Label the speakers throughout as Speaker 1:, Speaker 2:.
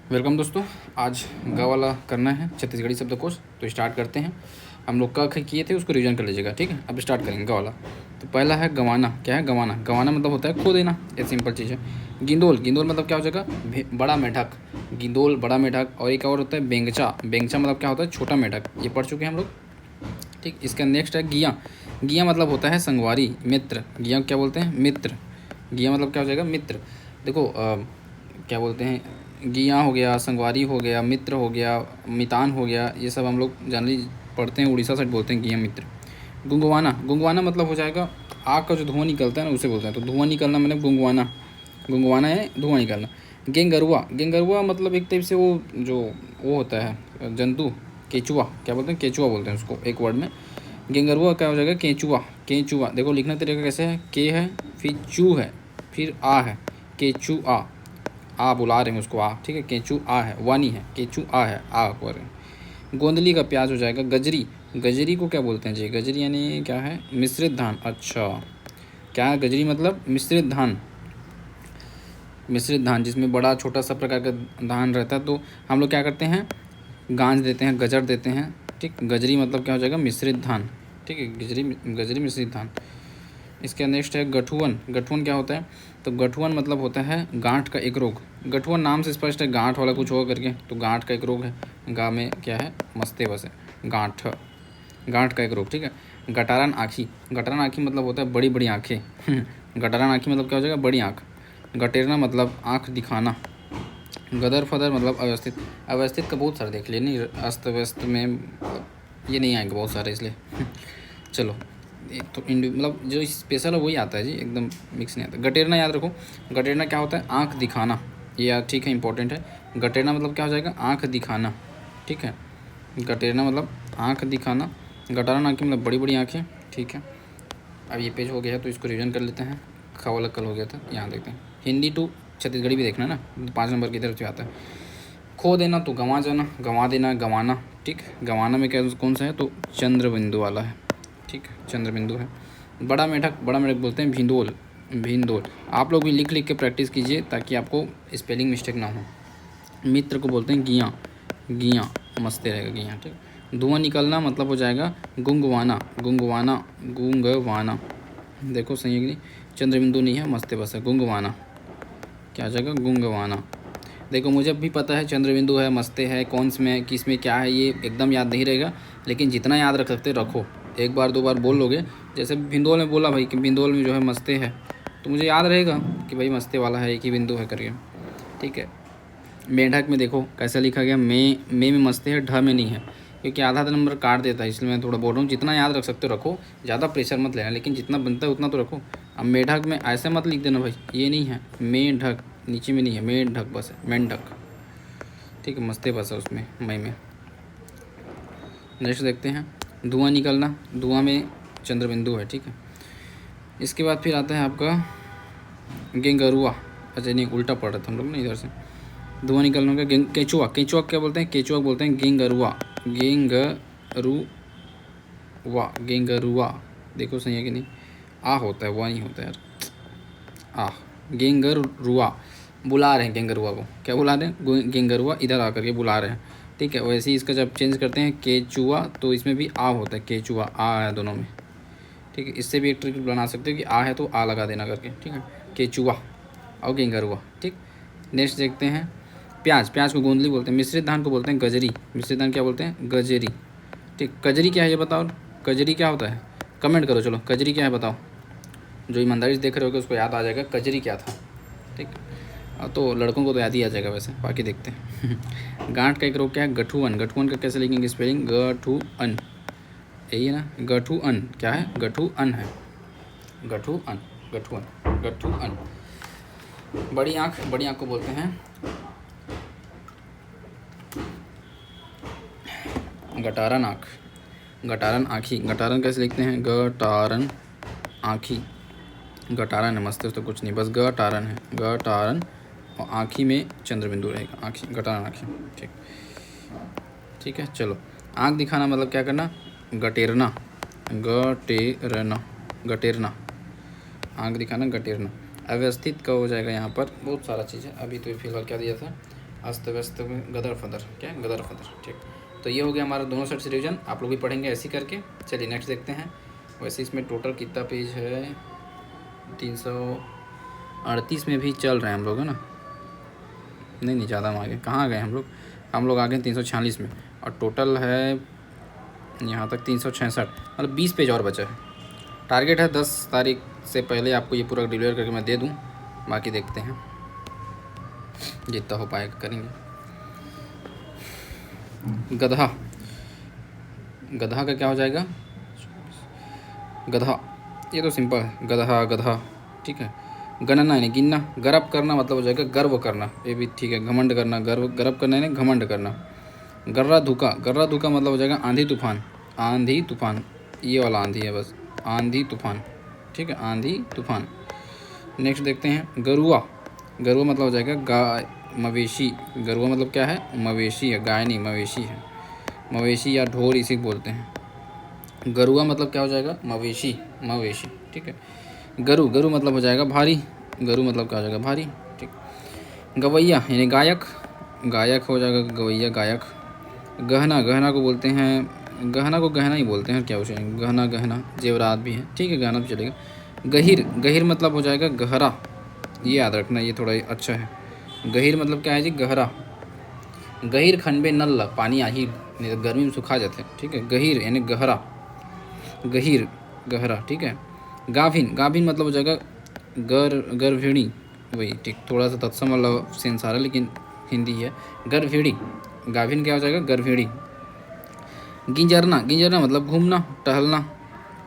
Speaker 1: Welcome दोस्तों। आज ग वाला करना है छत्तीसगढ़ी शब्दकोश। तो स्टार्ट करते हैं। हम लोग क ख किए थे, उसको रिवीजन कर लीजिएगा, ठीक है। अब स्टार्ट करेंगे ग वाला। तो पहला है गंवाना। क्या है गंवाना? गंवाना मतलब होता है खो देना, ये सिंपल चीज़ है। गिंदोल, गिंदोल मतलब क्या हो जाएगा? बड़ा मेढक। गिंदोल बड़ा मेढक। और एक और होता है बेंगचा। बेंगचा मतलब क्या होता है? छोटा मेढक। ये पढ़ चुके हैं हम लोग, ठीक। इसका नेक्स्ट है गिया। गिया मतलब होता है संगवारी, मित्र। गिया क्या बोलते हैं? मित्र। गिया मतलब क्या हो जाएगा? मित्र। देखो क्या बोलते हैं, गिया हो गया, संगवारी हो गया, मित्र हो गया, मितान हो गया, ये सब हम लोग जनरली पढ़ते हैं, उड़ीसा साइड बोलते हैं गिया मित्र। गुंगवाना, गुंगवाना मतलब हो जाएगा आग का जो धुआं निकलता है ना, उसे बोलते हैं। तो धुआं निकलना मैंने गुंगवाना, गुंगवाना है धुआं निकलना। गेंगरुआ, गेंगरुआ मतलब एक टाइप से वो होता है जंतु, केचुआ। क्या बोलते हैं? केचुआ बोलते हैं उसको एक वर्ड में। गेंगरुआ क्या हो जाएगा? केंचुआ। केंचुआ देखो लिखना तरीका कैसे है, के है, फिर चू है, फिर आ है, केचुआ। आ बुला रहे हैं उसको, आ, ठीक है। केंचू आ है, वानी है, केंचू आ है, आ कर। गोंदली का प्याज हो जाएगा गजरी। गजरी को क्या बोलते हैं जी? गजरी यानी क्या है? मिश्रित धान। अच्छा, क्या है गजरी? मतलब मिश्रित धान। मिश्रित धान जिसमें बड़ा छोटा सब प्रकार का धान रहता है, तो हम लोग क्या करते हैं? गांज देते हैं, गजर देते हैं, ठीक। गजरी मतलब क्या हो जाएगा? मिश्रित धान, ठीक है। गजरी, गजरी मिश्रित धान। इसके नेक्स्ट है गठुअन। गठुअन क्या होता है? तो गठुअन मतलब होता है गांठ का एक रोग। गठुअन नाम से स्पष्ट है, गांठ वाला कुछ होगा करके, तो गांठ का एक रोग है। गा में क्या है? मस्ते बस है, गांठ, गांठ का एक रोग, ठीक है। गटारन आँखी। गटारन आँखी मतलब होता है बड़ी बड़ी आँखें। गटारन आँखी मतलब क्या हो जाएगा? बड़ी आँख। गटेरना मतलब आँख दिखाना। गदर फदर मतलब अव्यवस्थित। अव्यवस्थित का बहुत सारे देख लिए, नहीं अस्त व्यस्त में ये नहीं आएंगे बहुत सारे, इसलिए चलो। एक तो मतलब जो स्पेशल है वही आता है जी, एकदम मिक्स नहीं आता। गटेरना याद रखो। गटेरना क्या होता है? आँख दिखाना। ये यार ठीक है, इंपॉर्टेंट है। गटेरना मतलब क्या हो जाएगा? आँख दिखाना, ठीक है। गटेरना मतलब आँख दिखाना। गटारन आँखें मतलब बड़ी बड़ी आँखें, ठीक है। अब ये पेज हो गया है, तो इसको रिविजन कर लेते हैं। खा वाला कल हो गया था, यहाँ देखते हैं। हिंदी टू छत्तीसगढ़ी भी देखना ना, 5 नंबर की तरफ से आता है। खो देना तो गंवा जाना, गंवा देना गंवाना, ठीक। गंवाना में क्या कौन सा है? तो चंद्र बिंदु वाला है, ठीक है, चंद्र बिंदु है। बड़ा मेढक, बड़ा मेढक बोलते हैं भिंदोल, भिंदोल। आप लोग भी लिख लिख के प्रैक्टिस कीजिए ताकि आपको स्पेलिंग मिस्टेक ना हो। मित्र को बोलते हैं गिया, गिया मस्ते रहेगा गिया, ठीक। धुआं निकलना मतलब हो जाएगा गुंगवाना, गुंगवाना, गुंगवाना। देखो सही है कि नहीं? चंद्र बिंदु नहीं है, मस्ते बस है, गुंगवाना। क्या आ जाएगा? गुंगवाना। देखो मुझे भी पता है चंद्र बिंदु है, मस्ते है, कौन में किस में क्या है, ये एकदम याद नहीं रहेगा, लेकिन जितना याद रख सकते रखो। एक बार दो बार बोल लोगे, जैसे भिंदोल में बोला भाई कि भिंदोल में जो है मस्ते है, तो मुझे याद रहेगा कि भाई मस्ते वाला है, एक ही बिंदु है करके, ठीक है। मेढक में देखो कैसा लिखा गया, मे में मस्ते है, ढ में नहीं है, क्योंकि आधा आधा नंबर काट देता है, इसलिए मैं थोड़ा बोल रहा हूँ। जितना याद रख सकते हो रखो, ज़्यादा प्रेशर मत लेना, लेकिन जितना बनता है उतना तो रखो। अब मेढक में ऐसे मत लिख देना भाई, ये नहीं है मेढक, नीचे में नहीं है मेढक, बस है मेंढक, ठीक है। मस्ते बस है उसमें, मई में। नेक्स्ट देखते हैं, धुआं निकलना, धुआं में चंद्र बिंदु है, ठीक है। इसके बाद फिर आता है आपका गेंगरुआ। अच्छा नहीं, उल्टा पढ़ रहे थे हम लोग ना इधर से। धुआं निकलना का केचुआ, केचुआ क्या बोलते हैं? केचुआ बोलते हैं गेंगरुआ, गेंगरुआ, गेंगरुआ। देखो सही है कि नहीं? आ होता है, वह नहीं होता है यार, आ। गेंगरुआ, बुला रहे हैं गेंगरुआ को। क्या बुला रहे हैं? गेंगरुआ इधर आकर के बुला रहे हैं, ठीक है। वैसे ही इसका जब चेंज करते हैं केचुआ, तो इसमें भी आ होता है, केचुआ आ है दोनों में, ठीक है। इससे भी एक ट्रिक बना सकते हो कि आ है तो आ लगा देना करके, ठीक है। केचुआ और गेंगरुआ, ठीक। नेक्स्ट देखते हैं प्याज। प्याज को गोंदली बोलते हैं। मिश्रित धान को बोलते हैं गजरी। मिश्रित धान क्या बोलते हैं? गजरी, ठीक। कजरी क्या है ये बताओ, कजरी क्या होता है? कमेंट करो, चलो कजरी क्या है बताओ। जो ईमानदारी से देख रहे होगे उसको याद आ जाएगा कजरी क्या था, ठीक। तो लड़कों को तो याद ही आ जाएगा, वैसे बाकी देखते हैं। गांठ का एक रोग क्या है? गठुअन। गठुअन का कैसे लिखेंगे स्पेलिंग? गठुअन, यही है ना, गठुअन। क्या है? गठुअन है, गठुअन, गठुअन, गठुअन। बड़ी आँख, बड़ी आँख को बोलते हैं गटारन आँख, गटारन आँखी। गटारन कैसे लिखते हैं? गटारन आँखी, गटारन है, मस्त तो कुछ नहीं, बस गटारन है, गटारन। और आँखी में चंद्र बिंदु रहेगा, आँखी, गटारन आँखी, ठीक, ठीक है। चलो, आँख दिखाना मतलब क्या करना? गटेरना, गटेरना, गटेरना, आँख दिखाना, गटेरना। अव्यवस्थित का हो जाएगा यहाँ पर बहुत सारा चीज़ है, अभी तो फिलहाल क्या दिया था? अस्त व्यस्त में गदर फदर, क्या है गदर फदर, ठीक। तो ये हो गया हमारा दोनों सेट से रिविजन, आप लोग भी पढ़ेंगे ऐसे ही करके। चलिए नेक्स्ट देखते हैं। वैसे इसमें टोटल कितना पेज है, 338 में भी चल रहे हैं हम लोग, है ना। नहीं ज़्यादा हम आगे कहाँ आ गए हम लोग आ गए 346 में, और टोटल है यहाँ तक 366, मतलब 20 पेज और बचा है। टारगेट है 10 तारीख से पहले आपको ये पूरा डिलीवर करके मैं दे दूँ, बाकी देखते हैं जितना हो पाएगा करेंगे। गधा, गधा का क्या हो जाएगा, गधा, ये तो सिंपल है, गधा गधा, ठीक है। गणना यानी गिनना, गर्व करना मतलब हो जाएगा गर्व करना, ये भी ठीक है। घमंड करना, गर्व करना यानी घमंड करना। गर्रा धुका, गर्रा धुका मतलब हो जाएगा आंधी तूफान, आंधी तूफान, ये वाला आंधी है बस, आंधी तूफान, ठीक है, आंधी तूफान। नेक्स्ट देखते हैं गरुआ, गरुआ मतलब हो जाएगा गाय, मवेशी। गरुआ मतलब क्या है, मवेशी है, गाय नहीं मवेशी है, मवेशी या ढोर इसी को बोलते हैं। गरुआ मतलब क्या हो जाएगा, मवेशी, मवेशी, ठीक है। गरु, गरु मतलब हो जाएगा भारी, गरु मतलब क्या हो जाएगा, भारी, ठीक। गवैया यानी गायक, गायक हो जाएगा गवैया, गायक। गहना, गहना को बोलते हैं, गहना को गहना ही बोलते हैं, क्या उसे, गहना, गहना जेवरात भी है, ठीक है, गहना भी चलेगा। गहिर, गहिर मतलब हो जाएगा गहरा, ये याद रखना, ये थोड़ा अच्छा है। गहिर मतलब क्या है जी, गहरा। गहिर खनबे नल, पानी आही, नहीं तो गर्मी में सुखा जाते हैं, ठीक है। गहिर यानी गहरा, गहिर, गहरा, ठीक है। गाभिन, गाभिन मतलब हो जाएगा गर्भिणी, वही ठीक, थोड़ा सा तत्सम वाला सेंस आ रहा है लेकिन हिंदी है। गर्भिणी, गाभिन क्या हो जाएगा, गर्भिणी। गिंजरना, गिंजरना मतलब घूमना, टहलना,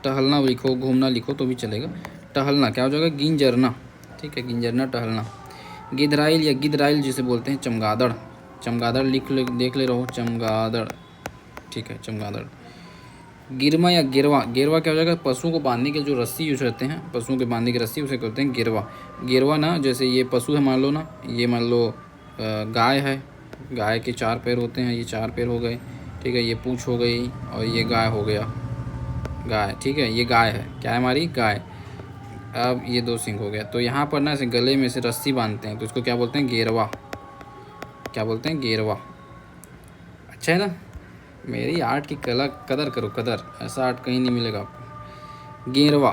Speaker 1: टहलना लिखो, घूमना लिखो तो भी चलेगा। टहलना क्या हो जाएगा, गिंजरना, ठीक है, गिंजरना, टहलना। गिदराइल या गिदराइल जिसे बोलते हैं चमगादड़, चमगादड़ देख ले रहो, चमगादड़, ठीक है, चमगादड़। गिरमा या गिरवा, गिरवा क्या हो जाएगा, पशुओं को बांधने के जो रस्सी यूज करते हैं, पशुओं के बांधने की रस्सी, उसे कहते हैं गिरवा। गिरवा ना, जैसे ये पशु है मान लो ना, ये मान लो गाय है, गाय के 4 पैर होते हैं, ये 4 पैर हो गए, ठीक है, ये पूँछ हो गई, और ये गाय हो गया, गाय, ठीक है, ये गाय है, क्या है हमारी, गाय। अब ये 2 सिंग हो गया, तो यहाँ पर ना ऐसे गले में से रस्सी बांधते हैं, तो इसको क्या बोलते हैं, गेरवा, क्या बोलते हैं, गेरवा। अच्छा है ना, मेरी आर्ट की कला कदर करो, कदर, ऐसा आर्ट कहीं नहीं मिलेगा आपको। गेरवा,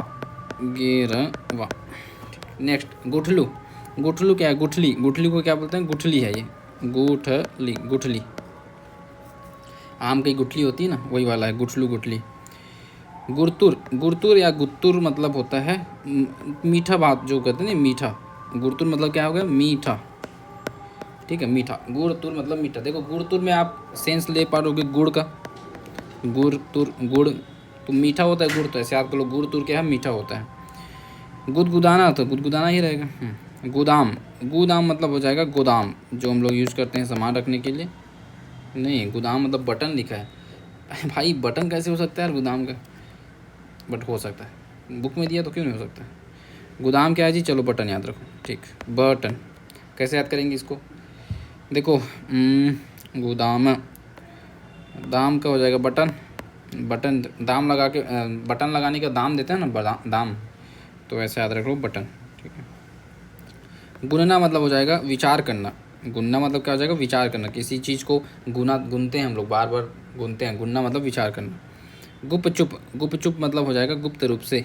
Speaker 1: गेरवा। नेक्स्ट गुठलू, गुठलू क्या है, गुठली, गुठली को क्या बोलते हैं, गुठली है ये, गुठली, गुठली, आम की गुठली होती है ना, वही वाला है गुठलू, गुठली। गुरतुर, गुरतुर या गुत्तुर मतलब होता है मीठा बात जो कहते हैं ना, मीठा। गुरतुर मतलब क्या हो गया, मीठा, ठीक है, मीठा। गुड़ तुर मतलब मीठा। देखो गुड़ तुर में आप सेंस ले पा रहोगे गुड़ का, गुड़ तुर, गुड़ तो मीठा होता है, गुड़ तो ऐसे आपको लोग गुड़ तुर क्या है, मीठा होता है। गुदगुदाना तो गुदगुदाना ही रहेगा। गोदाम, गोदाम मतलब हो जाएगा गोदाम, जो हम लोग यूज़ करते हैं सामान रखने के लिए। नहीं, गोदाम मतलब बटन लिखा है भाई, बटन कैसे हो सकता है यार गोदाम का, बट हो सकता है, बुक में दिया तो क्यों नहीं हो सकता। गोदाम क्या है जी, चलो बटन याद रखो, ठीक, बटन। कैसे याद करेंगे इसको, देखो गोदाम, दाम का हो जाएगा बटन, बटन दाम लगा के, बटन लगाने का दाम देते हैं ना, दाम, तो ऐसे याद रख लो बटन, ठीक है। गुनना मतलब हो जाएगा विचार करना, गुनना मतलब क्या हो जाएगा, विचार करना, किसी चीज़ को गुनते हैं हम लोग, बार बार गुनते हैं, गुनना मतलब विचार करना। गुपचुप, गुपचुप मतलब हो जाएगा गुप्त रूप से,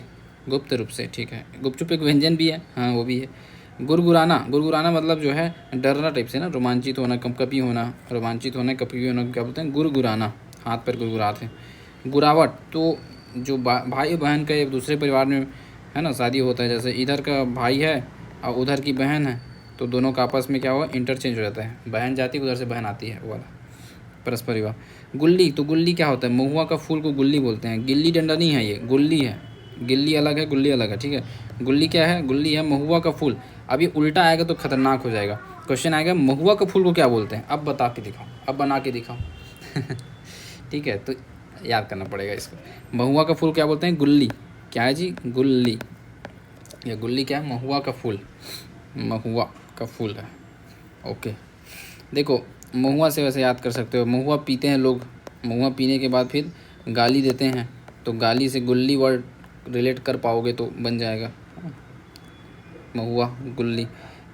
Speaker 1: गुप्त रूप से, ठीक है। गुपचुप एक व्यंजन भी है, हाँ वो भी है। गुरगुराना, गुरगुराना मतलब जो है डरना टाइप से ना, रोमांचित होना, कपकपी होना, रोमांचित होना, कपकपी होना, क्या बोलते हैं, गुरगुराना, हाथ पैर गुरगुराते हैं। गुरावट तो जो भाई बहन का एक दूसरे परिवार में है ना शादी होता है, जैसे इधर का भाई है और उधर की बहन है, तो दोनों का आपस में क्या हुआ, इंटरचेंज हो जाता है, बहन जाती है उधर से बहन आती है, वो वाला परस्पर विवाह। गुल्ली, तो गुल्ली क्या होता है, महुआ का फूल को गुल्ली बोलते हैं, गिल्ली डंडा नहीं है ये, गुल्ली है, गिल्ली अलग है, गुल्ली अलग है, ठीक है। गुल्ली क्या है, गुल्ली है महुआ का फूल। अब ये उल्टा आएगा तो खतरनाक हो जाएगा, क्वेश्चन आएगा महुआ का फूल को क्या बोलते हैं, अब बता के दिखाओ, अब बना के दिखाओ ठीक है, तो याद करना पड़ेगा इसको, महुआ का फूल क्या बोलते हैं, गुल्ली, क्या है जी, गुल्ली, या गुल्ली क्या है, महुआ का फूल, महुआ का फूल है, ओके। देखो महुआ से वैसे याद कर सकते हो, महुआ पीते हैं लोग, महुआ पीने के बाद फिर गाली देते हैं, तो गाली से गुल्ली वर्ड रिलेट कर पाओगे तो बन जाएगा, महुआ, गुल्ली।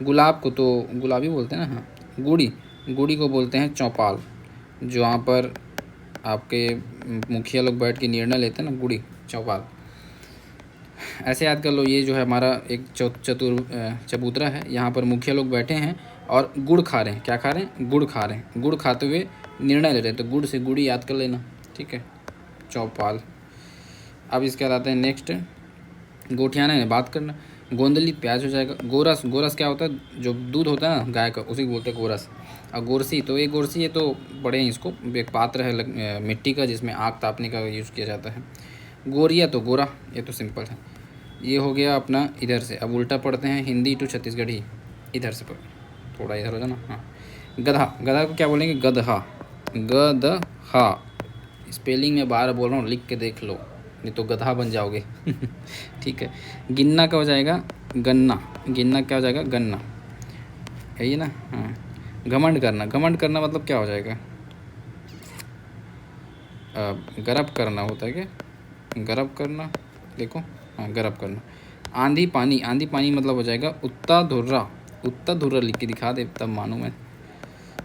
Speaker 1: गुलाब को तो गुलाबी बोलते हैं ना, हाँ। गुड़ी, गुड़ी को बोलते हैं चौपाल, जो वहाँ पर आपके मुखिया लोग बैठ के निर्णय लेते हैं ना, गुड़ी चौपाल। ऐसे याद कर लो, ये जो है हमारा एक चबूतरा है, यहाँ पर मुखिया लोग बैठे हैं और गुड़ खा रहे हैं। क्या खा रहे हैं? गुड़ खा रहे हैं। गुड़ खाते हुए निर्णय ले रहे हैं, तो गुड़ से गुड़ी याद कर लेना, ठीक है, चौपाल। अब इसके बाद आते हैं नेक्स्ट, गोठियाना है, बात करना। गोंदली प्याज हो जाएगा। गोरस, गोरस क्या होता है? जो दूध होता है ना गाय का, उसी को बोलते हैं गोरस। और गोरसी, तो ये गोरसी है तो बड़े हैं, इसको एक पात्र है मिट्टी का जिसमें आग तापने का यूज़ किया जाता है। गोरिया तो गोरा, ये तो सिंपल है। ये हो गया अपना इधर से। अब उल्टा पढ़ते हैं, हिंदी टू छत्तीसगढ़ी। इधर से पढ़, थोड़ा इधर हो जाना। हाँ, गधा, गधा को क्या बोलेंगे? गदहा, गदहा। स्पेलिंग में बार बोल रहा हूँ, लिख के देख लो, नहीं तो गधा बन जाओगे। ठीक है। गिन्ना का हो जाएगा गन्ना। गिन्ना क्या हो जाएगा? गन्ना, यही ना। हाँ। घमंड करना, घमंड करना मतलब क्या हो जाएगा? गरब करना होता है क्या? गरब करना, देखो, हाँ, गरब करना। आंधी पानी, आंधी पानी मतलब हो जाएगा उत्ता धुर्रा। उत्ता धुर्रा लिख के दिखा दे तब मानूँ मैं।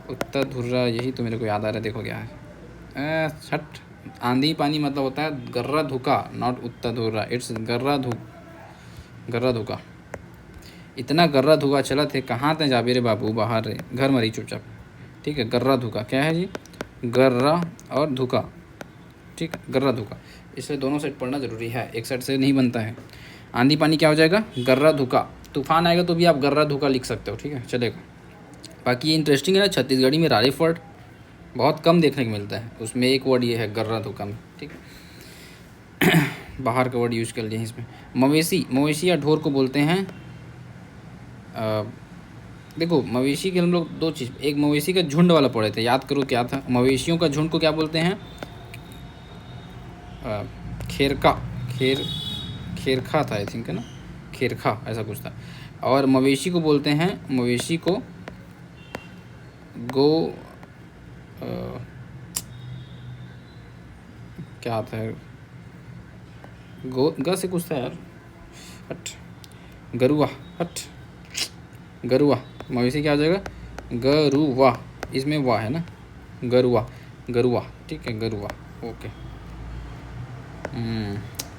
Speaker 1: उत्ता धुर्रा, यही तो मेरे को याद आ रहा है, देखो क्या है। छठ। आंधी पानी मतलब होता है गर्रा धुका, नॉट उत्ता धुर्रा, इट्स गर्रा धुका। इतना गर्रा धुका चला थे, कहाँ थे जाबे रे बाबू, बाहर रे, घर मरी चुपचाप। ठीक है, गर्रा धुका क्या है जी? गर्रा और धुका, ठीक है, गर्रा धुका। इसलिए दोनों साइड पढ़ना जरूरी है, एक साइड से नहीं बनता है। आंधी पानी क्या हो जाएगा? गर्रा धुका। तूफान आएगा तो भी आप गर्रा धुका लिख सकते हो, ठीक है, चलेगा। बाकी ये इंटरेस्टिंग है ना, छत्तीसगढ़ी में रारिफ वर्ड बहुत कम देखने को मिलता है, उसमें एक वर्ड ये है गर्रा धुका में, ठीक है। बाहर का वर्ड यूज़ कर लिए इसमें। मवेशी, मवेशी या ढोर को बोलते हैं देखो, मवेशी के हम लोग दो चीज़, एक मवेशी का झुंड वाला पढ़े थे, याद करो क्या था। मवेशियों का झुंड को क्या बोलते हैं? खेरका, खेरखा था आई थिंक, है ना, खेरखा ऐसा कुछ था। और मवेशी को बोलते हैं, मवेशी को गो क्या आता है? गो, ग से कुछ था यार, हट, गरुआ, हट, गरुआ। मवेशी क्या हो जाएगा? गरुआ, इसमें वाह है ना, गरुआ, गरुआ, ठीक है, गरुआ, ओके।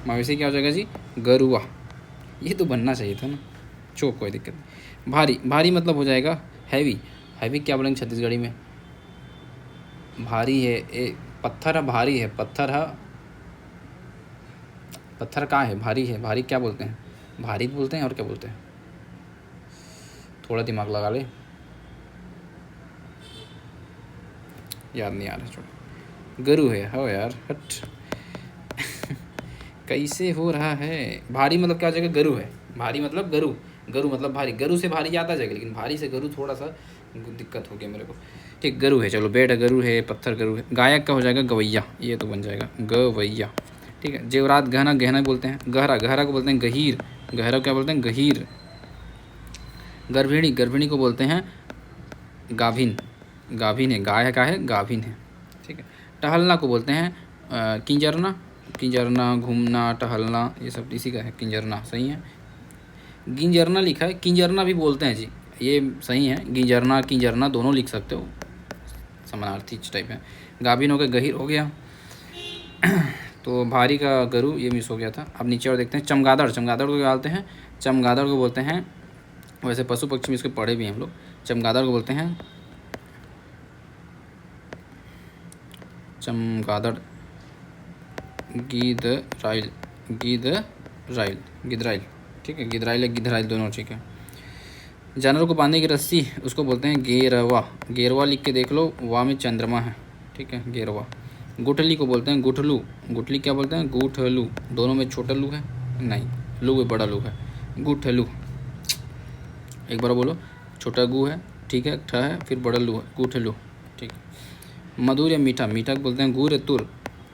Speaker 1: मवेशी क्या हो जाएगा जी? गरुआ। ये तो बनना चाहिए था ना, चोक, कोई दिक्कत नहीं। भारी, भारी मतलब हो जाएगा हैवी। हैवी क्या बोलेंगे छत्तीसगढ़ी में? भारी है, पत्थर है, भारी है, पत्थर है, पत्थर कहाँ है? भारी है, भारी क्या बोलते हैं? भारी बोलते हैं, और क्या बोलते हैं? थोड़ा दिमाग लगा ले, याद नहीं आ रहा, छोड़। गरु है, हो यार, हट। कैसे हो रहा है? भारी मतलब क्या हो जाएगा? गरु है। भारी मतलब गरु, गरु मतलब भारी। गरु से भारी याद आ जाएगा, लेकिन भारी से गरु थोड़ा सा दिक्कत हो गया मेरे को। ठीक, गरु है, चलो, बेट गरु है, पत्थर गरु है। गायक का हो जाएगा गवैया, ये तो बन जाएगा गवैया, ठीक है। जेवरात, गहना, गहना बोलते हैं। गहरा, गहरा को बोलते हैं गहीर। गहरा क्या बोलते हैं? गहीर। गर्भिणी, गर्भिणी को बोलते हैं गाभिन। गाभिन है, गाय है, क्या है? गाभिन है, ठीक है। टहलना को बोलते हैं किंजरना। किंजरना, घूमना, टहलना, ये सब इसी का है, किंजरना, सही है। गिंजरना लिखा है, किंजरना भी बोलते हैं जी, ये सही है। गिंजरना, किंजरना दोनों लिख सकते हो, समानार्थी टाइप है। गाभिन हो गया, गहीर हो गया। तो भारी का गरु, ये मिस हो गया था। अब नीचे और देखते हैं, चमगादड़। चमगादड़ को क्या बोलते हैं? चमगादड़ को बोलते हैं, वैसे पशु पक्षी में इसके पढ़े भी हैं हम लोग। चमगादड़ को बोलते हैं चमगादड़, गिदराइल, गिदराइल, गिदराइल, ठीक है, गिदराइल, गिदराइल दोनों ठीक है। जानवर को बांधने की रस्सी, उसको बोलते हैं गेरवा। गेरवा लिख के देख लो, वाह में चंद्रमा है, ठीक है, गेरवा। गुठली को बोलते हैं गुठलू। गुठली क्या बोलते हैं? गुठलू, दोनों में छोटा लू है, नहीं, लू में बड़ा लू है, गुठलू। एक बार बोलो, छोटा गू है, ठीक है, ठ है, फिर बड़ा लू है, गुठलू, ठीक है। मधुर या मीठा, मीठा को बोलते हैं गुर तुर।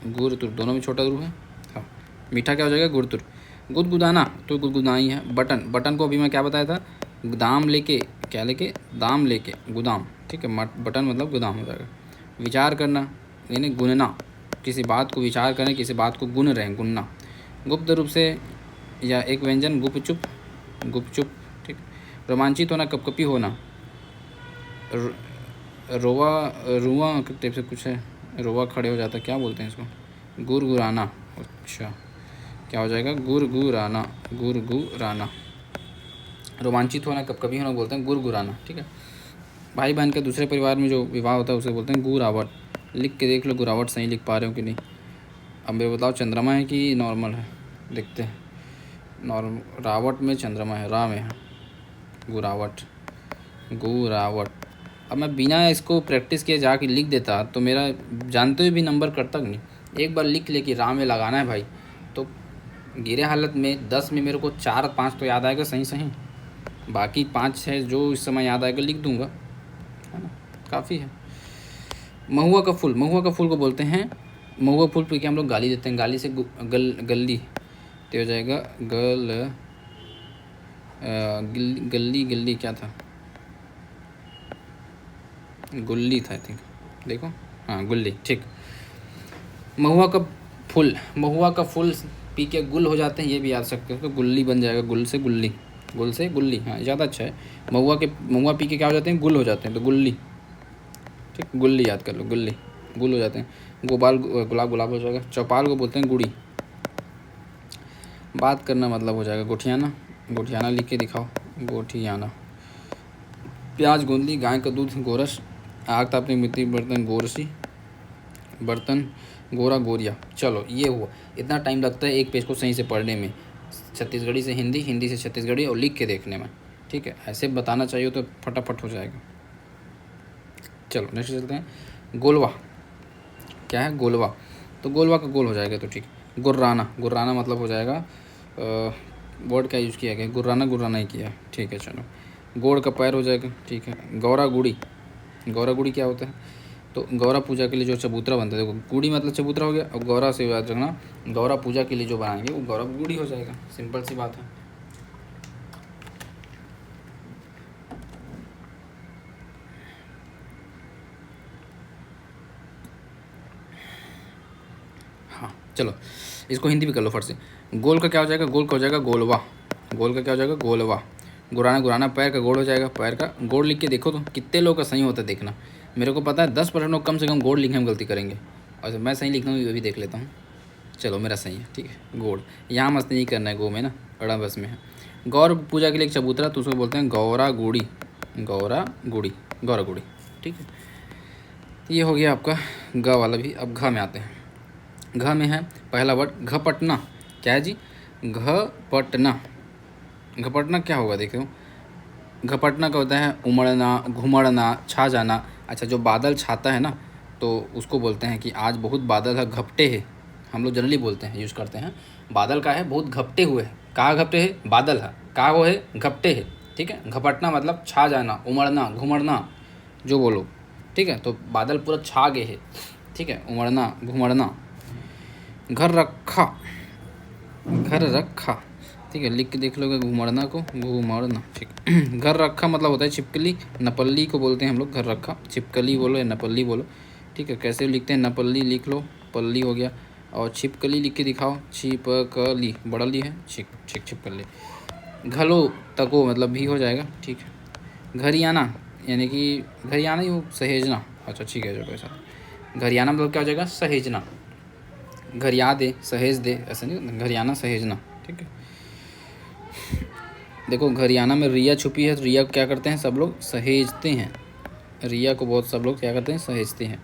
Speaker 1: गुर तुर, दोनों में छोटा रू है, हाँ। मीठा क्या हो जाएगा? गुड़ तुर। गुदगुदाना, तो गुदगुदाई है। बटन, बटन को अभी मैं क्या बताया था? दाम लेके, क्या लेके? दाम लेके, गोदाम, ठीक है, बटन मतलब गोदाम हो जाएगा। विचार करना यानी गुनना, किसी बात को विचार करें, किसी बात को गुन रहे हैं, गुनना। गुप्त रूप से या एक व्यंजन, गुपचुप, गुपचुप, ठीक। रोमांचित होना, कपकपी होना, रोवा रुआ के टाइप से कुछ है, रोवा खड़े हो जाता है, क्या बोलते हैं इसको? गुरगुराना। अच्छा, क्या हो जाएगा? गुरगुराना, गुरगुराना। रोमांचित होना कब कभी होना बोलते हैं गुरगुराना, ठीक है। भाई बहन के दूसरे परिवार में जो विवाह होता है उसे बोलते हैं गुरावट। लिख के देख लो गुरावट सही लिख पा रहे हो कि नहीं। अब मेरे बताओ चंद्रमा है कि नॉर्मल है, देखते हैं। नॉर्मल रावट में चंद्रमा है, रा में है गुरावट, गुरावट। अब मैं बिना इसको प्रैक्टिस किए जाके लिख देता तो मेरा जानते हुए भी नंबर कटता नहीं। एक बार लिख ले कि रा में लगाना है भाई, तो गिरे हालत में 10 में मेरे को 4-5 तो याद आएगा सही सही, बाकी 5-6 जो इस समय याद आएगा लिख दूंगा, है ना, काफ़ी है। महुआ का फूल, महुआ का फूल को बोलते हैं, महुआ फूल पे क्या हम लोग गाली देते हैं, गाली से गली तो हो जाएगा गली गली क्या था, गुल्ली था आई थिंक, देखो हाँ गुल्ली, ठीक। महुआ का फूल, महुआ का फूल पी के गुल हो जाते हैं, ये भी याद सकते हो, तो गुल्ली बन जाएगा, गुल से गुल्ली, गुल से गुल्ली, हाँ ज़्यादा अच्छा है। महुआ पी के क्या हो जाते हैं? गुल हो जाते हैं, तो गुल्ली, ठीक, गुल्ली याद कर लो, गुल्ली, गुल हो जाते हैं। गुलाब गुलाब हो जाएगा। चौपाल को बोलते हैं गुड़ी। बात करना मतलब हो जाएगा गोठियाना, गोठियाना लिख के दिखाओ, गोठियाना। प्याज गोंदली, गाय का दूध गोरस, आग तापने मिट्टी बर्तन गोरसी, बर्तन गोरा गोरिया। चलो ये हुआ, इतना टाइम लगता है एक पेज को सही से पढ़ने में, छत्तीसगढ़ी से हिंदी, हिंदी से छत्तीसगढ़ी और लिख के देखने में, ठीक है। ऐसे बताना चाहिए तो फटाफट हो जाएगा। चलो नेक्स्ट चलते हैं। गोलवा, क्या है? गोलवा, तो गोलवा का गोल हो जाएगा, तो ठीक। गुर्राना, गुर्राना मतलब हो जाएगा, वर्ड क्या यूज़ किया गया? गुर्राना, गुर्राना ही किया है, ठीक है। चलो गोड़ का पैर हो जाएगा, ठीक है। गौरा गुड़ी, गौरा गुड़ी क्या होता है? तो गौरा पूजा के लिए जो चबूतरा बनता है, देखो गुड़ी मतलब चबूतरा हो गया, और गौरा से याद रखना, गौरा पूजा के लिए जो बनाएंगे वो गौरा गुड़ी हो जाएगा, सिंपल सी बात है। हाँ चलो इसको हिंदी भी कर लो फट से। गोल का क्या हो जाएगा? गोल का हो जाएगा गोलवा, गोल का क्या हो जाएगा? गोलवा। गुराना, गुराना पैर का गोड़ हो जाएगा, पैर का गोड़ लिख के देखो तो कितने लोग का सही होता है देखना। मेरे को पता है 10% लोग कम से कम गोड़ लिखने में गलती करेंगे, और मैं सही लिखता हूँ ये भी देख लेता हूँ। चलो मेरा सही है, ठीक है। गोड़ यहाँ मस्त नहीं करना है, गो में ना, अड़ा बस में है। गौर पूजा के लिए एक चबूतरा, तो उसको बोलते हैं गौरा गुड़ी, गौरा गुड़ी, गौरा गुड़ी, ठीक है। ये हो गया आपका ग वाला भी। अब घ में आते हैं। घ में है पहला वर्ड घपटना। क्या है जी? घपटना। घपटना क्या होगा देखो, घपटना का होता है उमड़ना, घुमड़ना, छा जाना। अच्छा, जो बादल छाता है ना, तो उसको बोलते हैं कि आज बहुत बादल है, घपटे है। हम लोग जनरली बोलते हैं, यूज़ करते हैं, बादल का है बहुत घपटे हुए है। कहाँ घपटे है? बादल है। कहाँ वो है? घपटे है, ठीक है। घपटना मतलब छा जाना, उमड़ना, घुमड़ना, जो बोलो, ठीक है। तो बादल पूरा छा गए है, ठीक है, उमड़ना, घुमड़ना। घर रखा, घर रखा, ठीक है, लिख के देख लोगे घुमड़ना को, घुमड़ना, ठीक। घर रखा मतलब होता है छिपकली, नपल्ली को बोलते हैं हम लोग। घर रखा, छिपकली बोलो या नपल्ली बोलो, ठीक है। कैसे लिखते हैं? नपल्ली लिख लो, पल्ली हो गया, और छिपकली लिख के दिखाओ, छिपकली, बड़ा ली है, ठीक, छिपकली। घलो तको मतलब भी हो जाएगा, ठीक है। घरियाना यानी कि घरियाना ही हो, सहेजना, अच्छा ठीक है, चलो ऐसा। घरियाना मतलब क्या हो जाएगा? सहेजना। घरिया दे, सहेज दे, ऐसा नहीं, घरियाना सहेजना, ठीक है। देखो घरियाना में रिया छुपी है, तो रिया को क्या करते हैं सब लोग? सहेजते हैं। रिया को बहुत सब लोग क्या करते हैं? सहेजते हैं,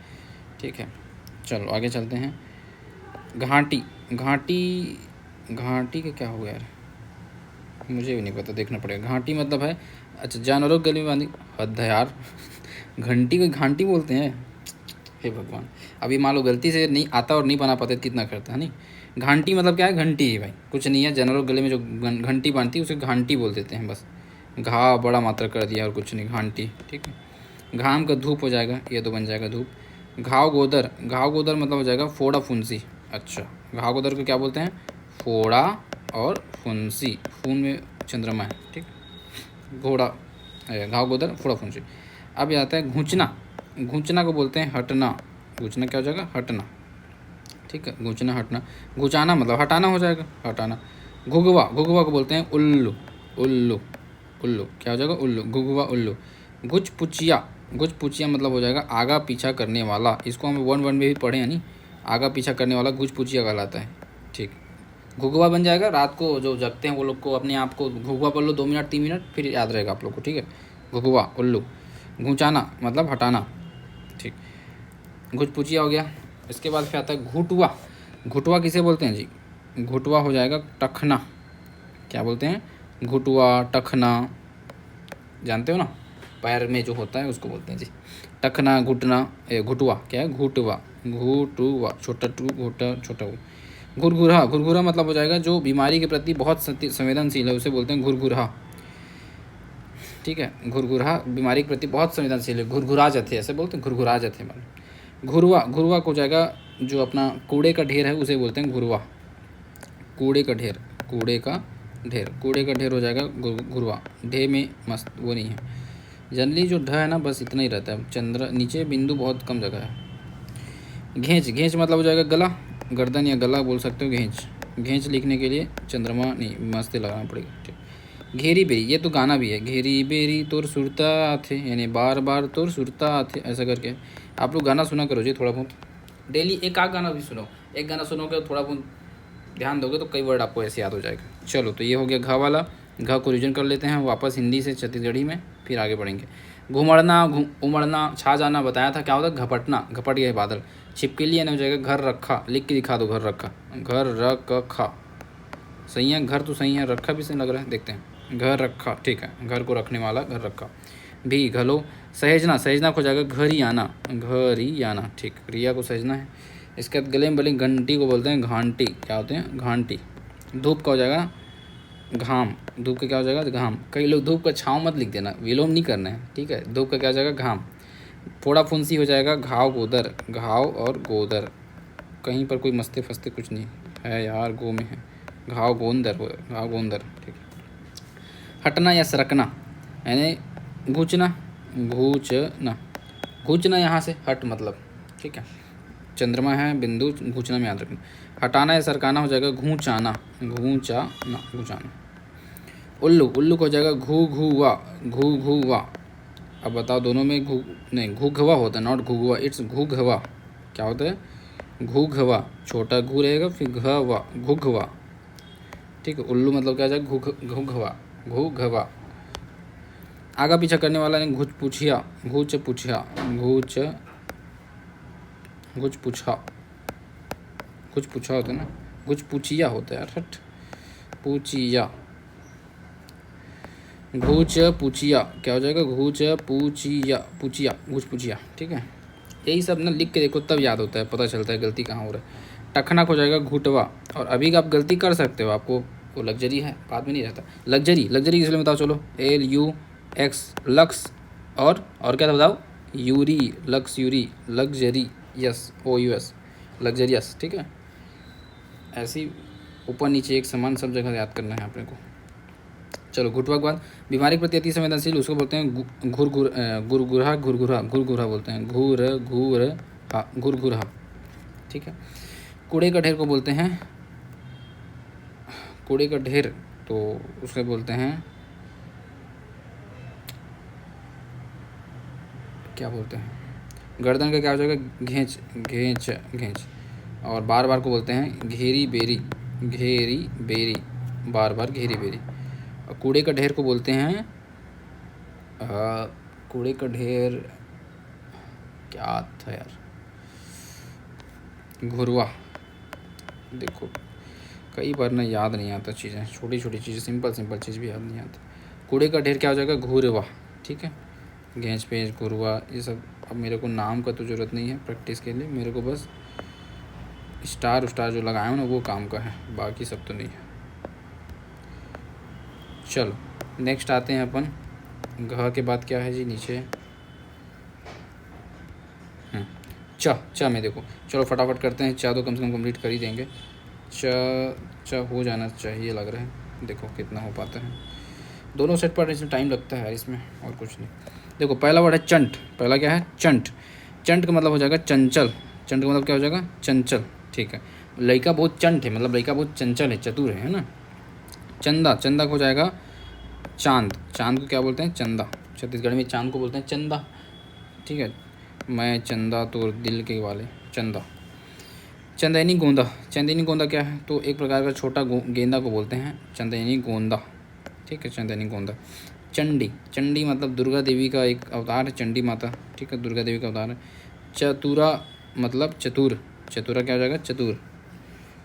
Speaker 1: ठीक है। चलो आगे चलते हैं। घाटी, घाटी, घाटी का क्या हो गया यार, मुझे भी नहीं पता, देखना पड़ेगा। घाटी मतलब है, अच्छा, जानवरों की गली में बांधी, हद है यार। घंटी को घाटी बोलते हैं, हे भगवान। अभी मान लो गलती से नहीं आता और नहीं बना पाते, कितना करता है नहीं। घंटी मतलब क्या है? घंटी है भाई, कुछ नहीं है। जानवरों गले में जो घंटी बांधती है उसे घंटी बोल देते हैं, बस। घा बड़ा मात्रा कर दिया और कुछ नहीं, घंटी, ठीक है। घाम का धूप हो जाएगा, ये तो बन जाएगा धूप। घाव गोदर, घाव गोदर मतलब हो जाएगा फोड़ा फुंसी। अच्छा, घाव गोदर को क्या बोलते हैं? फोड़ा और फुंसी, फून में चंद्रमा है, ठीक। घोड़ा, घाव गोदर, फोड़ा फुंसी। अब आता है घूंचना, घूंचना को बोलते हैं हटना। घूंचना क्या हो जाएगा? हटना, ठीक है। घूंचना, हटना। घुचाना मतलब हटाना हो जाएगा, हटाना। घुघवा, घुघवा को बोलते हैं उल्लू, उल्लू, उल्लू क्या हो जाएगा? उल्लू, घुघवा, उल्लू। घुच पुचिया, गुज पुचिया मतलब हो जाएगा आगा पीछा करने वाला। इसको हम 1-1 में भी पढ़े हैं नहीं, आगा पीछा करने वाला गुज पुचिया कहलाता है। ठीक, घुघुआ बन जाएगा। रात को जो जगते हैं वो लोग को अपने आप को घुघुआ पढ़ लो 2 मिनट 3 मिनट, फिर याद रहेगा आप लोग को। ठीक है, घुघुआ उल्लू। घुचाना मतलब हटाना। ठीक, गुज पुचिया हो गया। इसके बाद फिर आता है घुटुआ। घुटुआ किसे बोलते हैं जी? घुटुआ हो जाएगा टखना। क्या बोलते हैं? घुटुआ, टखना, जानते हो ना, पैर में जो होता है उसको बोलते हैं जी टखना, घुटना। घुटुआ क्या है? घुटुआ, घुटुआ, छोटा टू घुटा छोटा ऊ। घुरघुरा, घुरघुरा मतलब हो जाएगा जो बीमारी के प्रति बहुत संवेदनशील है, उसे बोलते हैं घुरघुरा। ठीक है, घुरघुरा बीमारी के प्रति बहुत संवेदनशील है। घुरघुरा जाते ऐसे बोलते हैं, घुरघुरा जाते हैं। घुरवा, घुरवा को जाएगा जो अपना कूड़े का ढेर है उसे बोलते हैं घुरवा। कूड़े का ढेर, कूड़े का ढेर, कूड़े का ढेर हो जाएगा घुरवा। ढे में मस्त वो नहीं है जनरली, जो ढ है ना बस इतना ही रहता है, चंद्र नीचे बिंदु बहुत कम जगह है। घेंच, घेंच मतलब हो जाएगा गला, गर्दन या गला बोल सकते हो घेंच। घेंच लिखने के लिए चंद्रमा नहीं मस्त लगाना पड़ेगा। ठीक, घेरी बेरी, ये तो गाना भी है। घेरी बेरी तोर सुरता आथे, यानी बार बार तोर सुरता आथे, ऐसा करके। आप लोग गाना सुना करो जी थोड़ा बहुत, डेली एक आध गाना भी सुनो। एक गाना सुनोगे थोड़ा बहुत ध्यान दोगे तो कई वर्ड आपको ऐसे याद हो जाएगा। चलो, तो ये हो गया घ वाला। घ को रिविजन कर लेते हैं वापस हिंदी से छत्तीसगढ़ी में, फिर आगे बढ़ेंगे। घुमड़ना, उमड़ना, छा जाना बताया था क्या होता है? घपटना, घपट गए बादल। छिपकली आने हो जाएगा घर रखा। लिख के दिखा दो, घर रखा, घर रखा। सही है, घर तो सही है, रखा भी सही लग रहा है, देखते हैं। घर रखा, ठीक है, घर को रखने वाला, घर रखा। भी घलो, सहेजना, सहेजना को जाएगा घर ही आना, घर ही आना। ठीक, क्रिया को सहेजना है। इसके बाद गले में बली घंटी को बोलते हैं घांटी। क्या होते हैं? घांटी। धूप का हो जाएगा घाम। धूप का क्या हो जाएगा? घाम। कई लोग धूप का छाँव मत लिख देना, विलोम नहीं करना है। ठीक है, धूप का क्या हो जाएगा? घाम। फोड़ा फुंसी हो जाएगा घाव गोदर। घाव और गोदर, कहीं पर कोई मस्ते फस्ते कुछ नहीं है यार, गो में है। घाव गोंदर हो, घाव गोंदर। ठीक, हटना या सरकना, यानी घूचना, घूचना। घूचना यहाँ से हट मतलब। ठीक है, चंद्रमा है बिंदु, घूचना में याद रखना। हटाना या सरकाना हो जाएगा घूचाना, घूचाना, घूचाना। उल्लू, उल्लू को हो जाएगा घू घुआ, घू घुआ। अब बताओ दोनों में घू नहीं, घुघवा होता है, नॉट घुघवा, इट्स घुघवा। क्या होता है? घुघवा, छोटा घू रहेगा फिर घवा, घुघवा। ठीक है, उल्लू मतलब क्या हो जाएगा? घुघवा, घुघवा। आगा पीछा करने वाला है घुच पुछिया, घुच पुछिया, घुच घुच पूछा, कुछ पूछा होता है ना, कुछ पूछिया होता है यार, हट। पूछिया, घूच पूछिया क्या हो जाएगा? घूच पूछिया, पूछिया, घूच पूछिया। ठीक है, यही सब ना लिख के देखो तब याद होता है, पता चलता है गलती कहाँ हो रहा है। टखना हो जाएगा घुटवा। और अभी आप गलती कर सकते हो, आपको वो लग्जरी है, बाद में नहीं रहता। लग्जरी, लग्जरी इसलिए बताओ, चलो LUX, लक्स। और क्या था बताओ? Yuri, lux Yuri, luxury, yes OUS, luxurious. ठीक है, ऐसी ऊपर नीचे एक समान सब जगह याद करना है अपने को। चलो, घुटवा के बाद बीमारी के प्रति अति संवेदनशील, उसको बोलते हैं गुरगुरा, घुरघुरा, घुरघुरा बोलते हैं, घुरघुरा। ठीक है, कूड़े का ढेर को बोलते हैं, कूड़े का ढेर तो उसके बोलते हैं, क्या बोलते हैं? गर्दन का क्या हो जाएगा? घेंच, घेंच, घेंच। और बार बार को बोलते हैं घेरी बेरी, घेरी बेरी, बार बार घेरी बेरी। और कूड़े का ढेर को बोलते हैं कूड़े का ढेर क्या था यार? घुरवा। देखो कई बार ना याद नहीं आता चीज़ें, छोटी छोटी चीज़ें, सिंपल चीज़ भी याद नहीं आती। कूड़े का ढेर क्या हो जाएगा? घुरवा। ठीक है, घेंच पेंच घुरवा ये सब। अब मेरे को नाम का तो ज़रूरत नहीं है प्रैक्टिस के लिए, मेरे को बस स्टार जो लगाए हो ना वो काम का है, बाकी सब तो नहीं है। चलो नेक्स्ट आते हैं अपन, घ के बाद क्या है जी नीचे? च में देखो, चलो फटाफट करते हैं। च तो कम से कम कंप्लीट कर ही देंगे। च हो जाना चाहिए लग रहा है, देखो कितना हो पाता है। दोनों सेट पर इसमें टाइम लगता है इसमें, और कुछ नहीं। देखो पहला वर्ड है चंट। पहला क्या है? चंट। चंट का मतलब हो जाएगा चंचल। चंट का मतलब क्या हो जाएगा? चंचल। ठीक है, लड़का बहुत चंट है, मतलब लड़का बहुत चंचल है, चतुर है ना। चंदा, चंदा को हो जाएगा चांद। चांद को क्या बोलते हैं? चंदा। छत्तीसगढ़ में चांद को बोलते हैं चंदा। ठीक है। मैं चंदा तोर दिल के वाले, चंदा। चंदैनी गोंदा, चंदैनी गोंदा क्या है? तो एक प्रकार का छोटा गेंदा को बोलते हैं चंदैनी गोंदा, ठीक है, चंदैनी गोंदा। चंडी, चंडी मतलब दुर्गा देवी का एक अवतार है, चंडी माता, ठीक है, दुर्गा देवी का अवतार है। चतुरा मतलब चतुर, चतुरा क्या हो जाएगा? चतुर,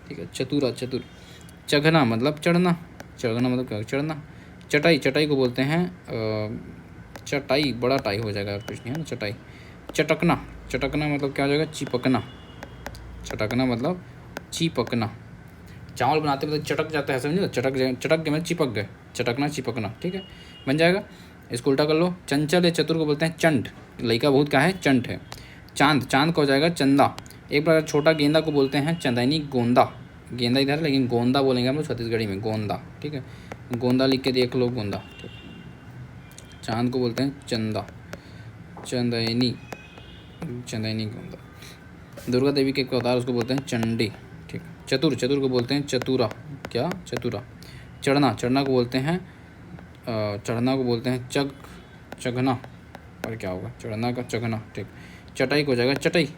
Speaker 1: ठीक है, चतुरा चतुर। चघना मतलब चढ़ना, चढ़ना मतलब क्या? चढ़ना। चटाई, चटाई को बोलते हैं चटाई, बड़ा टाई हो जाएगा, कुछ नहीं है ना, चटाई। चटकना, चटकना मतलब क्या हो जाएगा? चिपकना, चटकना मतलब चिपकना। चावल बनाते मतलब चटक जाता है, समझे? चटक जाए, चटक गए मतलब चिपक गए, चटकना चिपकना, ठीक है, बन जाएगा। इसको उल्टा कर लो। चंचल या चतुर को बोलते हैं चंड, लड़का बहुत क्या है? चंट है। चांद, चांद का हो जाएगा चंदा। एक प्रकार छोटा गेंदा को बोलते हैं चंदैनी गोंदा, गेंदा इधर है लेकिन गोंदा बोलेंगे हम लोग छत्तीसगढ़ी में, गोंदा, ठीक है, गोंदा लिख के देख लो, गोंदा, ठीक। चांद को बोलते हैं चंदा, चंदैनी, चंदैनी गोंदा। दुर्गा देवी के एक अवतार उसको बोलते हैं चंडी, ठीक। चतुर, चतुर को बोलते हैं चतुरा, क्या? चतुरा। चढ़ना, चढ़ना को बोलते हैं चढ़ना को बोलते हैं चघना, और क्या होगा? चढ़ना का चघना, ठीक। चटाई को हो जाएगा चटाई,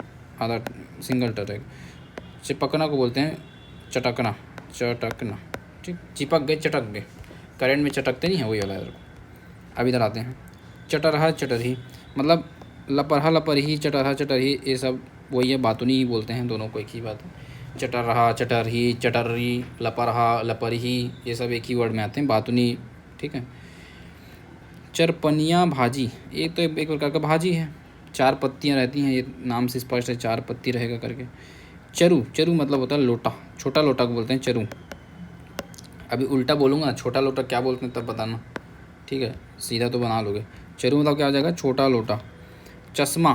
Speaker 1: आधा सिंगल टटाई। चिपकना को बोलते हैं चटकना, चटकना, ठीक। चिपक गए, चटक गए, करंट में चटकते नहीं है, वही वाला है। अब इधर आते हैं। चटरहा चटरही मतलब लपरहा लपरही, चटरहा चटरही, ये सब वही है, बातुनी ही बोलते हैं, दोनों को एक ही बात है। चटरहा चटरही, चटर्री, लपरहा लपरही, ये सब एक ही वर्ड में आते हैं, बातुनी, ठीक है। चरपनिया भाजी, ये तो एक प्रकार का भाजी है, 4 पत्तियाँ रहती हैं, ये नाम से स्पष्ट है, 4 पत्ती रहेगा करके। चरु, चरु मतलब होता है लोटा, छोटा लोटा को बोलते हैं चरु। अभी उल्टा बोलूँगा, छोटा लोटा क्या बोलते हैं तब बताना, ठीक है, सीधा तो बना लोगे। चरु मतलब क्या हो जाएगा? छोटा लोटा। चश्मा,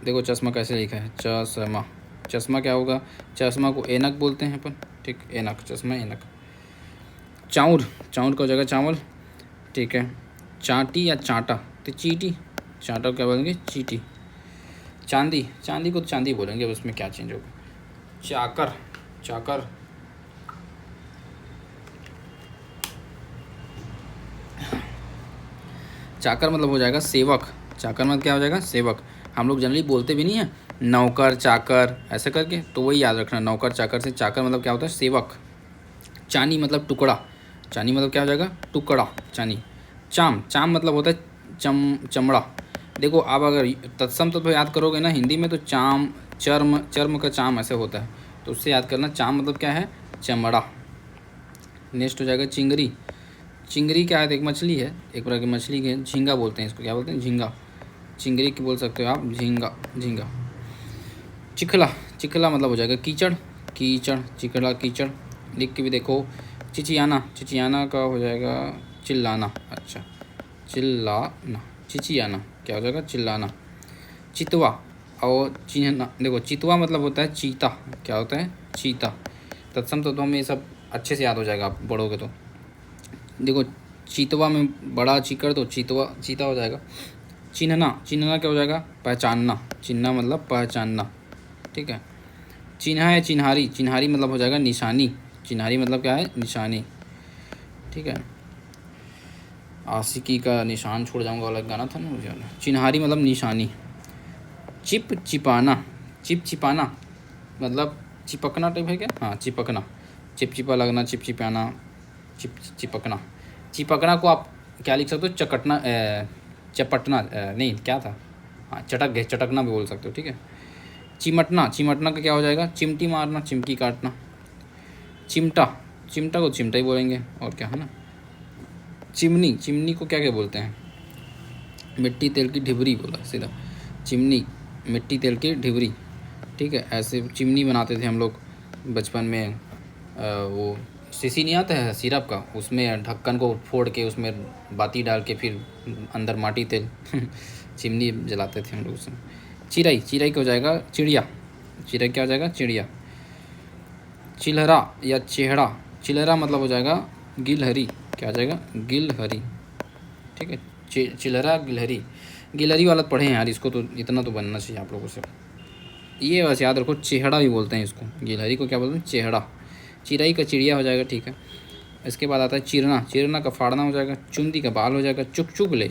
Speaker 1: देखो चश्मा कैसे लिखा है, चश्मा, चश्मा क्या होगा? चश्मा को ऐनक बोलते हैं अपन, ठीक, ऐनक, चश्मा ऐनक। चाउर, चाउर का हो जाएगा चावल, ठीक है। चाटी या चाटा, तो चीटी, चाटा क्या बोलेंगे? चीटी। चांदी, चांदी को चांदी बोलेंगे, अब उसमें क्या चेंज होगा? चाकर, चाकर, चाकर मतलब हो जाएगा सेवक, चाकर मतलब क्या हो जाएगा? सेवक। हम लोग जनरली बोलते भी नहीं है नौकर चाकर ऐसे करके, तो वही याद रखना, नौकर चाकर से चाकर मतलब क्या होता है? सेवक। चानी मतलब टुकड़ा, चानी मतलब क्या हो जाएगा? टुकड़ा, चानी। चाम, चाम मतलब होता है चमड़ा। देखो आप अगर तत्सम तो याद करोगे ना हिंदी में, तो चाम, चर्म, चर्म का चाम ऐसे होता है, तो उससे याद करना, चाम मतलब क्या है? चमड़ा। नेक्स्ट हो जाएगा चिंगरी, चिंगरी क्या है? एक मछली है, एक प्रकार की मछली के झींगा बोलते हैं इसको, क्या बोलते हैं? झींगा, चिंगरी की बोल सकते हो आप, झींगा, झींगा। चिखला, चिखला मतलब हो जाएगा कीचड़, कीचड़, चिखला कीचड़, लिख के भी देखो। चिचियाना, चिचियाना का हो जाएगा चिल्लाना, अच्छा, चिल्लाना, चिचियाना क्या हो जाएगा? चिल्लाना। चितवा और चिन्हना, देखो चितवा मतलब होता है चीता, क्या होता है? चीता। तत्सम तो हमें ये सब अच्छे से याद हो जाएगा, आप पढ़ोगे तो। देखो चीतवा में बड़ा चीकर, तो चीतवा, चीता हो जाएगा। चिन्हना, चिन्हना क्या हो जाएगा? पहचानना, चिन्हना मतलब पहचानना, ठीक है। चिन्हा या चिन्हारी, चिन्हारी मतलब हो जाएगा निशानी, चिन्हारी मतलब क्या है? निशानी, ठीक है। आशिकी का निशान छोड़ जाऊंगा वाला गाना था ना मुझे, चिन्हारी मतलब निशानी। चिप चिपाना, चिप चिपाना मतलब चिपकना टाइप है क्या? हाँ, चिपकना, चिपचिपा लगना, चिप चिपाना, चिपकना। चिपकना को आप क्या लिख सकते हो? चकटना, चपटना, नहीं क्या था, हाँ चटक गए, चटकना भी बोल सकते हो, ठीक है। चिमटना, चिमटना का क्या हो जाएगा? चिमटी मारना, चिमटी काटना। चिमटा, चिमटा को चिमटा ही बोलेंगे, और क्या है ना। चिमनी, चिमनी को क्या क्या बोलते हैं? मिट्टी तेल की ढिबरी बोला सीधा, चिमनी, मिट्टी तेल की ढिबरी, ठीक है। ऐसे चिमनी बनाते थे हम लोग बचपन में, वो सीसी नहीं आता है सिरप का, उसमें ढक्कन को फोड़ के उसमें बाती डाल के फिर अंदर माटी तेल चिमनी जलाते थे हम लोग उसमें। चिड़ई, चिड़ई को हो जाएगा चिड़िया, चिड़ई क्या हो जाएगा? चिड़िया। चिल्हरा या चेहरा, चिल्हरा मतलब हो जाएगा गिलहरी, क्या हो जाएगा? गिलहरी, ठीक है। चिल्हरा गिलहरी, गिलहरी वाला पढ़े हैं यार, इसको तो इतना तो बनना चाहिए आप लोगों से। ये बस याद रखो, चेहड़ा भी बोलते हैं इसको, गिलहरी को क्या बोलते हैं? चेहड़ा। चिड़ई का चिड़िया हो जाएगा, ठीक है। इसके बाद आता है चिरना, चिरना का फाड़ना हो जाएगा। चुंदी का बाल हो जाएगा। चुक चुग ले,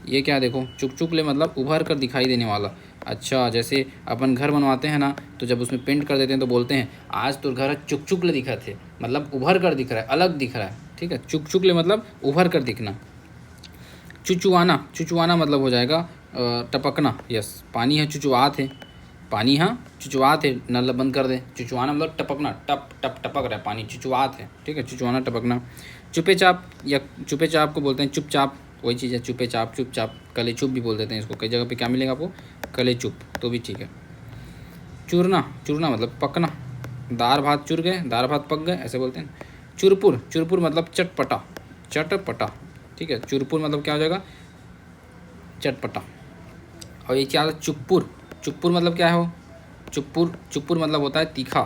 Speaker 1: ये क्या देखो, चुकचुकले मतलब उभर कर दिखाई देने वाला। अच्छा, जैसे अपन घर बनवाते हैं ना, तो जब उसमें पेंट कर देते हैं तो बोलते हैं आज तो घर चुकचुकले दिखा थे, मतलब उभर कर दिख रहा है, अलग दिख रहा है। ठीक है, चुकचुकले मतलब उभर कर दिखना। चुचुआना, चुचुआना मतलब हो जाएगा टपकना। यस, पानी है चुचुआत है, पानी हाँ चुचुआत है, नल बंद कर दे। चुचुआना मतलब टपकना, टप टप टपक रहा है पानी, चुचुआत है। ठीक है, चुचुआना टपकना। चुपे चाप या चुपे चाप को बोलते हैं चुपचाप, वही चीज़ है चुपे चाप, चुपचाप। कले चुप भी बोल देते हैं इसको, कई जगह पे क्या मिलेगा आपको, कले चुप, तो भी ठीक है। चूरना, चूरना मतलब पकना। दाल भात चुर गए, दाल भात पक गए, ऐसे बोलते हैं। चुरपुर, चुरपुर मतलब चटपटा, चटपटा। ठीक है, चुरपुर मतलब क्या हो जाएगा, चटपटा। और ये क्या, चुकपुर, चुकपुर मतलब क्या है, हो चुकपुर, चुकपुर मतलब होता है तीखा,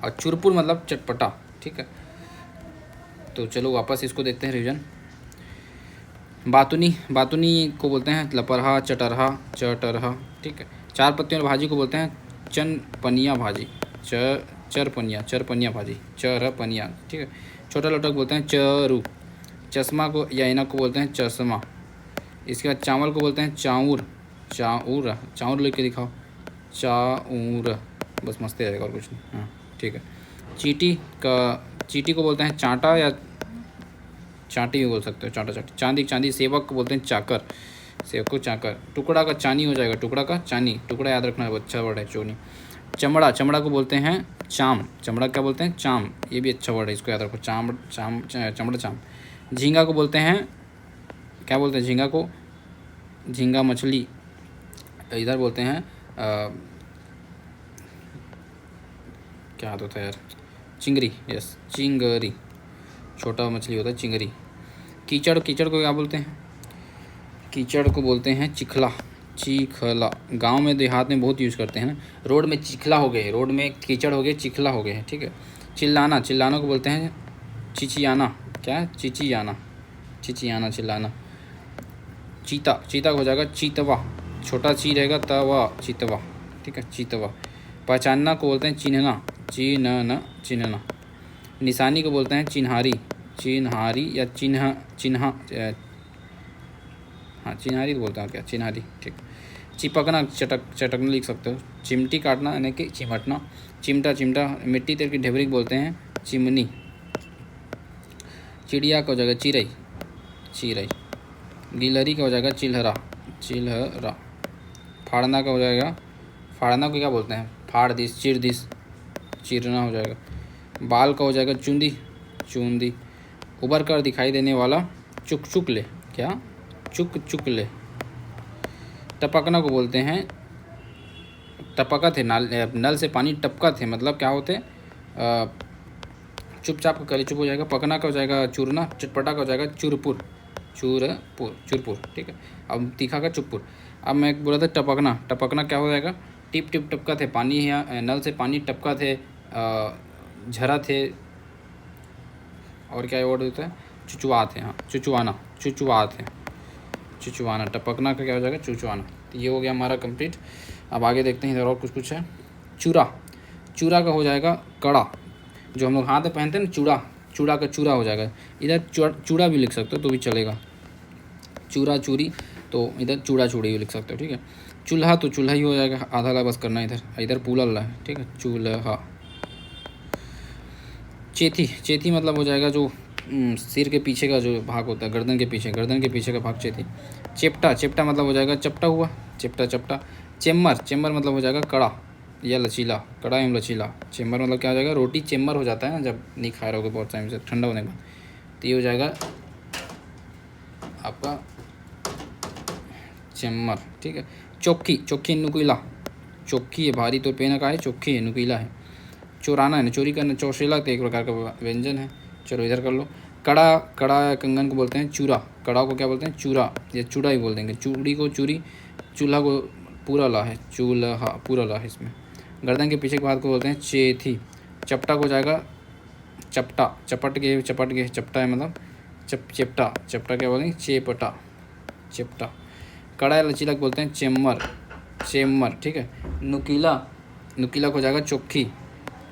Speaker 1: और चुरपुर मतलब चटपटा। ठीक है, तो चलो वापस इसको देखते हैं रिवीजन। बातुनी, बातुनी को बोलते हैं लपरहा, चटरहा, चटरहा। ठीक है, चार पत्तियों वाली भाजी को बोलते हैं चनपनिया भाजी, चरपनिया, चरपनिया भाजी, चरपनिया। ठीक है, छोटा लोटा को बोलते हैं चरू। चश्मा को या ऐनक को बोलते हैं चश्मा। इसके बाद चावल को बोलते हैं चाऊर, चाऊर, चाऊर लिख के दिखाओ, चाऊर, बस मस्त रहेगा और कुछ नहीं। हाँ ठीक है। चींटी का, चींटी को बोलते हैं चांटा या चांटी भी बोल सकते हो, चांटा चांटी। चांदी, चांदी। सेवक को बोलते हैं चाकर, सेवक को चाकर। टुकड़ा का चानी हो जाएगा, टुकड़ा का चानी, टुकड़ा याद रखना है, अच्छा वर्ड है चोनी। चमड़ा, चमड़ा को बोलते हैं चाम, चमड़ा क्या बोलते हैं, चाम, ये भी अच्छा वर्ड है, इसको याद रखो, चाम चाम, चमड़ा चाम। झींगा को बोलते हैं, क्या बोलते हैं झींगा को, झींगा मछली, इधर बोलते हैं क्या होता है यार, चिंगरी। यस, चिंगरी, छोटा मछली होता है चिंगरी। कीचड़, कीचड़ को क्या बोलते हैं, कीचड़ को बोलते हैं चिखला, चिखला। गांव में देहात में बहुत यूज़ करते हैं ना, रोड में चिखला हो गए, रोड में कीचड़ हो गए, चिखला हो गए हैं। ठीक है, चिल्लाना, चिल्लाना को बोलते हैं चिचियाना, क्या, चिचियाना, चिचियाना, चिल्लाना। चीता, चीता हो जाएगा चीतवा, छोटा ची रहेगा तवा, चीतवा। ठीक है, चीतवा। पहचानना को बोलते हैं चिन्हना, चिन्हना, चिन्हना। निशानी को बोलते हैं चिन्हारी, चिन्हारी या चिन्ह, चिन्हा, हाँ चिन्हारी तो बोलते हैं क्या, चिन्हारी। ठीक। चिपकना, चटक, चटकना लिख सकते हो। चिमटी काटना यानी कि चिमटना। चिमटा, चिमटा। मिट्टी तेल की ढेबरी को बोलते हैं चिमनी। चिड़िया का हो जाएगा चिरई, चिरई। गिलहरी का हो जाएगा चिल्हरा, चिल्हरा। फाड़ना का हो जाएगा, फाड़ना को क्या बोलते हैं, फाड़ दिस, चिर दिस, चिरना हो जाएगा। बाल का हो जाएगा चूंदी, चूंदी। उबर कर दिखाई देने वाला चुकचुकले, क्या, चुकचुकले। टपकना को बोलते हैं टपका थे, नल से पानी टपका थे, मतलब क्या होते, चुपचाप का कली चुप हो जाएगा। पकना का हो जाएगा चूरना, चटपटा का हो जाएगा चुरपुर, चूरपुर, चुरपुर। ठीक है, अब तीखा का चुपपुर। अब मैं बोला था टपकना, टपकना क्या हो जाएगा, टिप टिप टपका थे पानी, या नल से पानी टपका थे, झरा थे, और क्या वर्ड होता है, चुचुआत है, हाँ चुचुआना, चुचुआत है, चुचुआना। टपकना का क्या हो जाएगा, चुचुआना। तो ये हो गया हमारा कंप्लीट। अब आगे देखते हैं, इधर और कुछ कुछ है। चूड़ा, चूड़ा का हो जाएगा कड़ा, जो हम लोग हाथ में पहनते हैं ना, चूड़ा, चूड़ा का चूड़ा हो जाएगा। इधर चूड़ा भी लिख सकते हो तो भी चलेगा, चूड़ा चूरी, तो इधर चूड़ा चूड़ी भी लिख सकते हो। ठीक है, चूल्हा तो चूल्हा ही हो जाएगा, आधा ला बस करना है इधर, इधर पूरा ला है। ठीक है, चूल्हा। चेथी, चेथी मतलब हो जाएगा जो सिर के पीछे का जो भाग होता है, गर्दन के पीछे, गर्दन के पीछे का भाग चेथी। चेप्टा, चेप्टा मतलब हो जाएगा चपटा हुआ, चेप्टा, चपटा। चेम्मर, चेम्मर मतलब हो जाएगा कड़ा या लचीला, कड़ा एवं लचीला। चेम्बर मतलब क्या हो जाएगा, रोटी चेम्बर हो जाता है ना जब नहीं खा रहे होगे बहुत टाइम से, ठंडा होने के बाद, तो ये हो जाएगा आपका चेम्मर। ठीक है, चौकी, चौकी नुकीला, चौकी है भारी तो पेन का है, चौकी है नुकीला है। चोराना है, चोरी करना, चौशेला तो एक प्रकार का व्यंजन है। चलो इधर कर लो। कड़ा, कड़ा कंगन को बोलते हैं चूरा, कड़ा को क्या बोलते हैं चूरा या चूड़ा ही बोल देंगे। चूड़ी को चूरी, चूल्हा को पूरा ला है, चूल्हा पूरा ला है इसमें। गर्दन के पीछे के भाग को बोलते हैं चेथी। चपटा को जाएगा चपटा, चपट गए, चपट गए, चपटा है मतलब चेपटा, चपटा क्या बोलेंगे, चेपटा, चेपटा। कड़ा या लचीला को बोलते हैं चेम्मर, चेम्मर। ठीक है, नुकीला, नुकीला को जाएगा चोखी,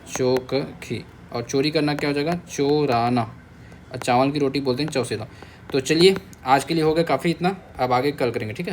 Speaker 1: चोखी। और चोरी करना क्या हो जाएगा, चोराना। और चावल की रोटी बोलते हैं चौसेला। तो चलिए आज के लिए हो गया काफ़ी इतना, अब आगे कल करेंगे, ठीक है।